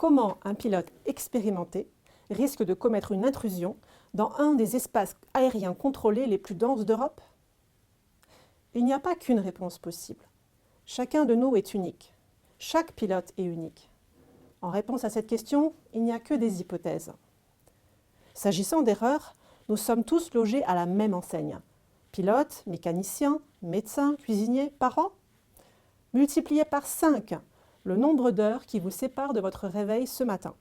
Comment un pilote expérimenté risque de commettre une intrusion dans un des espaces aériens contrôlés les plus denses d'Europe? Il n'y a pas qu'une réponse possible. Chacun de nous est unique. Chaque pilote est unique. En réponse à cette question, il n'y a que des hypothèses. S'agissant d'erreurs, nous sommes tous logés à la même enseigne. Pilotes, mécaniciens, médecins, cuisiniers, parents. Multipliez par 5 le nombre d'heures qui vous séparent de votre réveil ce matin.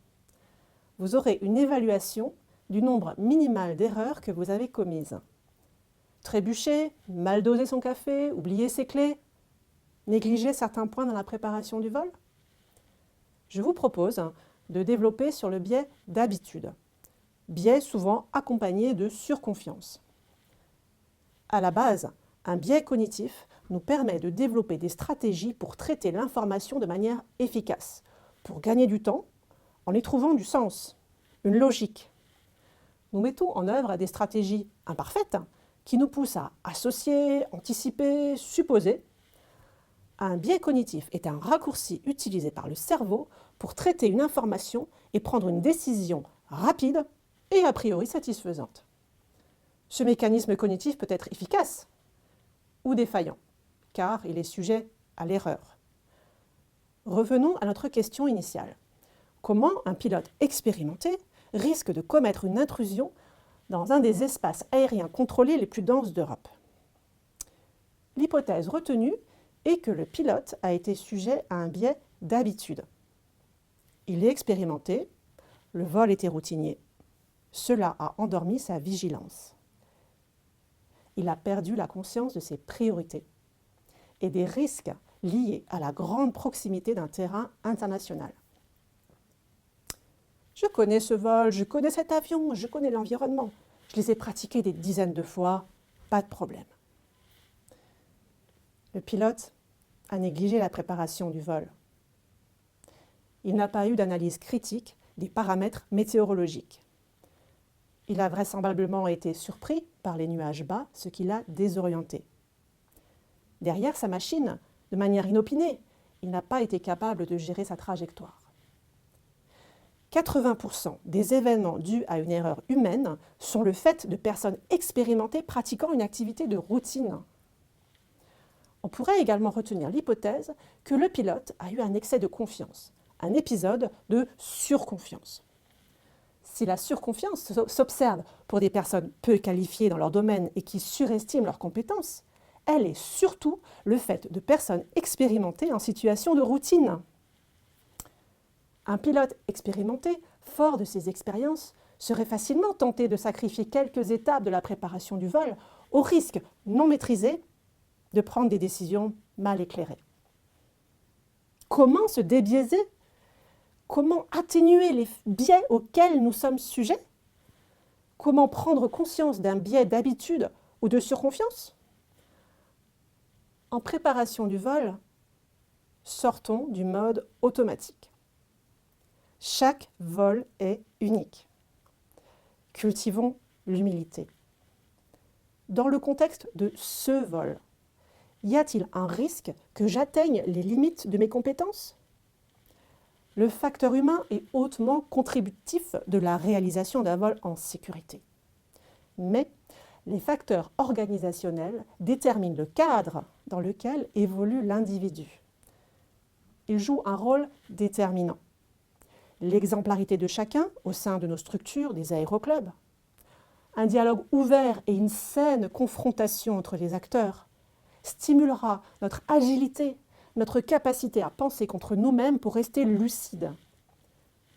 Vous aurez une évaluation du nombre minimal d'erreurs que vous avez commises. Trébucher, mal doser son café, oublier ses clés, négliger certains points dans la préparation du vol? Je vous propose de développer sur le biais d'habitude, biais souvent accompagné de surconfiance. À la base, un biais cognitif nous permet de développer des stratégies pour traiter l'information de manière efficace, pour gagner du temps en y trouvant du sens, une logique. Nous mettons en œuvre des stratégies imparfaites qui nous poussent à associer, anticiper, supposer. Un biais cognitif est un raccourci utilisé par le cerveau pour traiter une information et prendre une décision rapide et a priori satisfaisante. Ce mécanisme cognitif peut être efficace ou défaillant, car il est sujet à l'erreur. Revenons à notre question initiale. Comment un pilote expérimenté risque de commettre une intrusion dans un des espaces aériens contrôlés les plus denses d'Europe? L'hypothèse retenue est que le pilote a été sujet à un biais d'habitude. Il est expérimenté, le vol était routinier. Cela a endormi sa vigilance. Il a perdu la conscience de ses priorités et des risques liés à la grande proximité d'un terrain international. Je connais ce vol, je connais cet avion, je connais l'environnement. Je les ai pratiqués des dizaines de fois, pas de problème. Le pilote a négligé la préparation du vol. Il n'a pas eu d'analyse critique des paramètres météorologiques. Il a vraisemblablement été surpris par les nuages bas, ce qui l'a désorienté. Derrière sa machine, de manière inopinée, il n'a pas été capable de gérer sa trajectoire. 80% des événements dus à une erreur humaine sont le fait de personnes expérimentées pratiquant une activité de routine. On pourrait également retenir l'hypothèse que le pilote a eu un excès de confiance, un épisode de surconfiance. Si la surconfiance s'observe pour des personnes peu qualifiées dans leur domaine et qui surestiment leurs compétences, elle est surtout le fait de personnes expérimentées en situation de routine. Un pilote expérimenté, fort de ses expériences, serait facilement tenté de sacrifier quelques étapes de la préparation du vol au risque non maîtrisé de prendre des décisions mal éclairées. Comment se débiaiser? Comment atténuer les biais auxquels nous sommes sujets? Comment prendre conscience d'un biais d'habitude ou de surconfiance? En préparation du vol, sortons du mode automatique. Chaque vol est unique. Cultivons l'humilité. Dans le contexte de ce vol, y a-t-il un risque que j'atteigne les limites de mes compétences? Le facteur humain est hautement contributif de la réalisation d'un vol en sécurité. Mais les facteurs organisationnels déterminent le cadre dans lequel évolue l'individu. Ils jouent un rôle déterminant. L'exemplarité de chacun au sein de nos structures, des aéroclubs, un dialogue ouvert et une saine confrontation entre les acteurs stimulera notre agilité, notre capacité à penser contre nous-mêmes pour rester lucides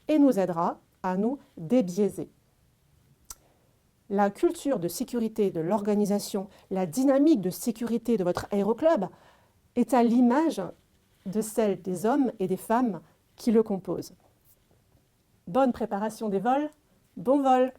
et nous aidera à nous débiaiser. La culture de sécurité de l'organisation, la dynamique de sécurité de votre aéroclub est à l'image de celle des hommes et des femmes qui le composent. Bonne préparation des vols, bon vol!